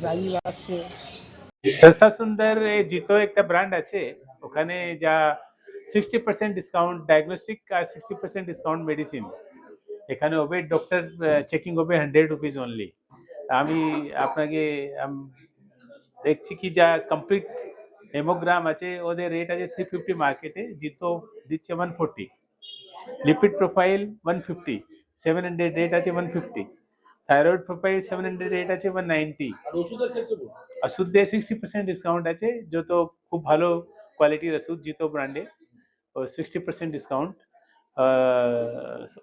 রাজীব আসছে। সস্তা সুন্দর জিতো একটা ব্র্যান্ড আছে, ওখানে যা 60% ডিসকাউন্ট ডায়াগনস্টিক আর 60% ডিসকাউন্ট মেডিসিন। এখানে হবে ডক্টর চেকিং হবে 100 রুপিস অনলি। আমি আপনাকে দেখছি কি যা কমপ্লিট হেমোগ্রাম আছে ওদের রেট আছে 350 মার্কেটে, জিতো দিচ্ছে 140। লিপিড প্রোফাইল 150, 700 রেট আছে 150। থাইরয়েড প্রোফাইল 700 রেট আছে 190। আর ওষুধের ক্ষেত্রে ওষুধে 60% ডিসকাউন্ট আছে, যত খুব ভালো কোয়ালিটির ওষুধ জিতো ব্র্যান্ডে, और 60% डिस्काउंट।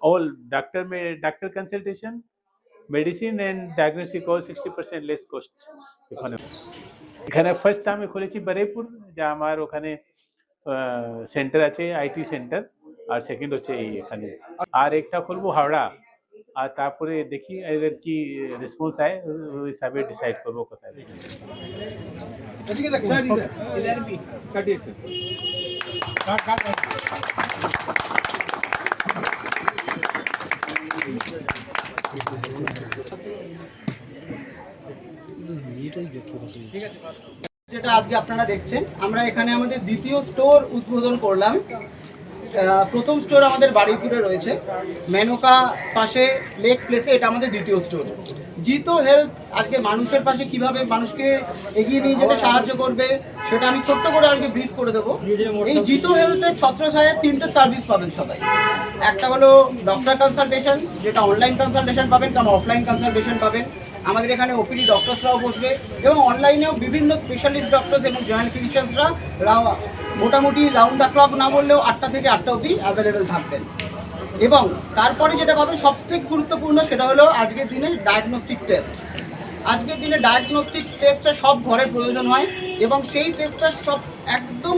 ऑल डॉक्टर में doctor consultation medicine and diagnostic all 60% less cost. এখানে ফার্স্ট আমি খুলেছি বারেপুর, যা আমার ওখানে সেন্টার আছে আইটি সেন্টার, আর সেকেন্ড হচ্ছে এই এখানে, আর একটা খুলবো হাওড়া। আর তারপরে দেখি এদের কি রেসপন্স আয়, ওই হিসাবে ডিসাইড করবো কোথায়। যেটা আজকে আপনারা দেখছেন, আমরা এখানে আমাদের দ্বিতীয় স্টোর উদ্বোধন করলাম। প্রথম স্টোর আমাদের বারুইপুরে রয়েছে, মেনকা পাশে লেক প্লেসে, এটা আমাদের দ্বিতীয় স্টোর। জিতো হেলথ আজকে মানুষের পাশে কিভাবে মানুষকে এগিয়ে নিয়ে যেতে সাহায্য করবে সেটা আমি ছোট্ট করে আজকে ব্রিফ করে দেবো। এই জিতো হেলথের ছত্রছায়ায় 3টে সার্ভিস পাবেন সবাই। একটা হলো ডক্টর কনসালটেশন, যেটা অনলাইন কনসালটেশন পাবেন, কারণ অফলাইন কনসালটেশন পাবেন। আমাদের এখানে ওপিডি ডক্টরসরাও বসবে, এবং অনলাইনেও বিভিন্ন স্পেশালিস্ট ডক্টরস এবং জয়েন্ট ফিজিশিয়ানসরা মোটামুটি রাউন্ড দ্য ক্লক না বললেও 8টা থেকে 8টা অবধি অ্যাভেলেবেল থাকবেন। এবং তারপরে যেটা পাবে সবথেকে গুরুত্বপূর্ণ, সেটা হলো আজকের দিনে ডায়াগনস্টিক টেস্ট। আজকের দিনে ডায়াগনস্টিক টেস্টটা সব ঘরে প্রয়োজন হয়, এবং সেই টেস্টটা সব একদম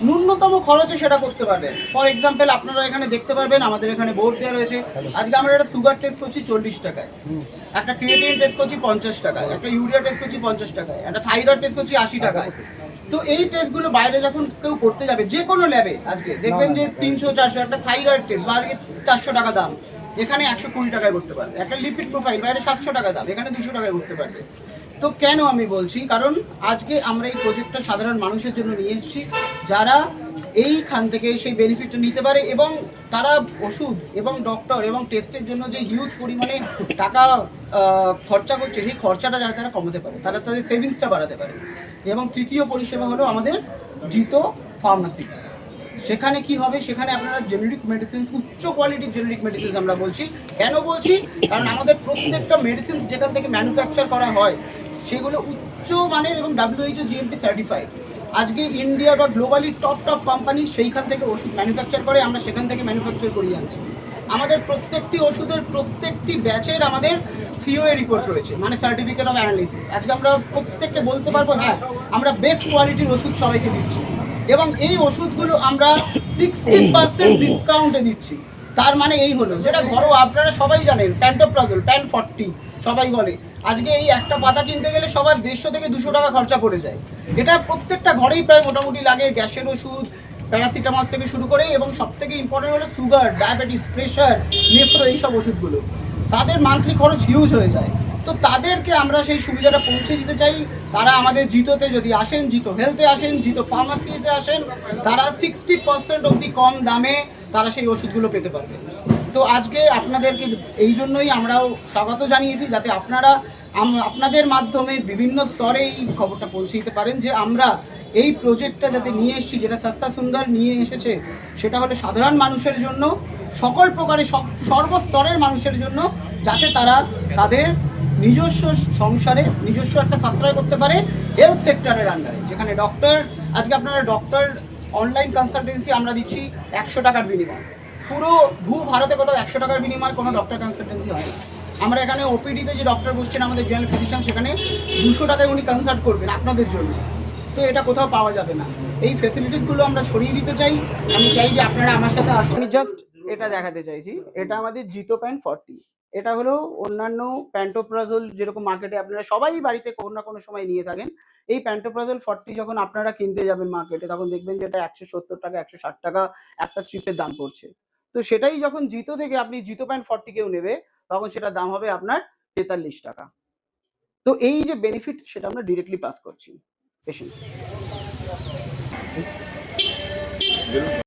ন্যূনতম খরচে সেটা করতে পারবেন। ফর এক্সাম্পল, আপনারা এখানে দেখতে পারবেন আমাদের এখানে বোর্ড দেওয়া রয়েছে। আজকে আমরা একটা সুগার টেস্ট করছি 40 টাকায়, একটা ক্রিয়েটিন টেস্ট করছি 50 টাকায়, একটা ইউরিয়া টেস্ট করছি 50 টাকায়, একটা থাইরয়েড টেস্ট করছি 80 টাকায়। তো এই টেস্টগুলো বাইরে যখন কেউ করতে যাবে যে কোনো ল্যাবে, আজকে দেখবেন যে 300-400 একটা থাইরয়েড টেস্ট বাইরে 400 টাকা দাম, এখানে 120 টাকায় করতে পারবে। একটা লিপিড প্রোফাইল বাইরে 700 টাকা দাম, এখানে 200 টাকায় করতে পারবে। তো কেন আমি বলছি, কারণ আজকে আমরা এই প্রজেক্টটা সাধারণ মানুষের জন্য নিয়ে এসেছি, যারা এইখান থেকে সেই বেনিফিটটা নিতে পারে, এবং তারা ওষুধ এবং ডক্টর এবং টেস্টের জন্য যে হিউজ পরিমাণে টাকা খরচা করছে, সেই খরচাটা যারা তারা কমাতে পারে, তারা তাদের সেভিংসটা বাড়াতে পারে। এবং তৃতীয় পরিষেবা হলো আমাদের জিতো ফার্মাসি। সেখানে কি হবে, সেখানে আপনারা জেনেরিক মেডিসিন, উচ্চ কোয়ালিটির জেনেরিক মেডিসিন আমরা বলছি। কেন বলছি, কারণ আমাদের প্রত্যেকটা মেডিসিন যেখান থেকে ম্যানুফ্যাকচার করা হয় সেগুলো উচ্চ মানের এবং WHO GMP সার্টিফাইড। আজকে ইন্ডিয়া বা গ্লোবালি টপ কোম্পানি সেইখান থেকে ওষুধ ম্যানুফ্যাকচার করে, আমরা সেখান থেকে ম্যানুফ্যাকচার করিয়ে আনছি। আমাদের প্রত্যেকটি ওষুধের প্রত্যেকটি ব্যাচের আমাদের COA রিপোর্ট রয়েছে, মানে সার্টিফিকেট অফ অ্যানালিসিস। আজকে আমরা প্রত্যেককে বলতে পারবো, হ্যাঁ আমরা বেস্ট কোয়ালিটির ওষুধ সবাইকে দিচ্ছি, এবং এই ওষুধগুলো আমরা 60% ডিসকাউন্টে দিচ্ছি। তার মানে এই হলো, যেটা ঘরোয়া আপনারা সবাই জানেন, প্যান্টোপ্রাজল, প্যান 40 সবাই বলে, আজকে এই একটা পাতা কিনতে গেলে সবার 150 থেকে 200 টাকা খরচা পড়ে যায়। এটা প্রত্যেকটা ঘরেই প্রায় মোটামুটি লাগে, গ্যাসের ওষুধ, প্যারাসিটামল থেকে শুরু করে, এবং সব থেকে ইম্পর্টেন্ট হলো সুগার, ডায়াবেটিস, প্রেশার, নেফ্রো, এইসব ওষুধগুলো তাদের মান্থলি খরচ হিউজ হয়ে যায়। তো তাদেরকে আমরা সেই সুবিধাটা পৌঁছে দিতে চাই। তারা আমাদের জিতোতে যদি আসেন, জিতো হেলথে আসেন, জিতো ফার্মাসিতে আসেন, তারা 60% অবধি কম দামে তারা সেই ওষুধগুলো পেতে পারবে। তো আজকে আপনাদেরকে এই জন্যই আমরাও স্বাগত জানিয়েছি, যাতে আপনারা আপনাদের মাধ্যমে বিভিন্ন স্তরে এই খবরটা পৌঁছে দিতে পারেন যে আমরা এই প্রজেক্টটা যাতে নিয়ে এসেছি, যেটা সস্তা সুন্দর নিয়ে এসেছে, সেটা হলো সাধারণ মানুষের জন্য, সকল প্রকারের সর্বস্তরের মানুষের জন্য, যাতে তারা তাদের নিজস্ব সংসারে নিজস্ব একটা সাশ্রয় করতে পারে হেলথ সেক্টরের আন্ডারে। যেখানে ডক্টর, আজকে আপনারা ডক্টর অনলাইন কনসালটেন্সি আমরা দিচ্ছি 100 টাকার বিনিময়। পুরো ভারতে কোথাও 100 টাকার বিনিময় কোনো ডক্টর কনসালটেন্সি হয় না। আমরা এখানে ওপিডিতে যে ডক্টর বসছেন আমাদের জেনারেল ফিজিশিয়ান, সেখানে 200 টাকায় উনি কনসাল্ট করবেন আপনাদের জন্য। তো এটা কোথাও পাওয়া যাবে না। এই ফ্যাসিলিটিসগুলো আমরা ছড়িয়ে দিতে চাই। আমি চাই যে আপনারা আমার সাথে আসুন। আমি জাস্ট এটা দেখাতে চাইছি, এটা আমাদের জিতো প্যান 40। এটা হলো অন্যান্য প্যান্টোপ্রাজল যেরকম মার্কেটে আপনারা সবাই বাড়িতে কোনো না কোনো সময় নিয়ে থাকেন, এই প্যান্টোপ্রাজল 40 যখন আপনারা কিনতে যাবেন মার্কেটে, তখন দেখবেন যে এটা 170 টাকা 160 টাকা একটা স্ট্রিপের দাম পড়ছে। তো সেটাই যখন জিতো থেকে আপনি জিতো প্যান 40 কেউ নেবে, তখন সেটার দাম হবে আপনার 43 টাকা। তো এই যে বেনিফিট সেটা আমরা ডিরেক্টলি পাস করছি পেশেন্ট।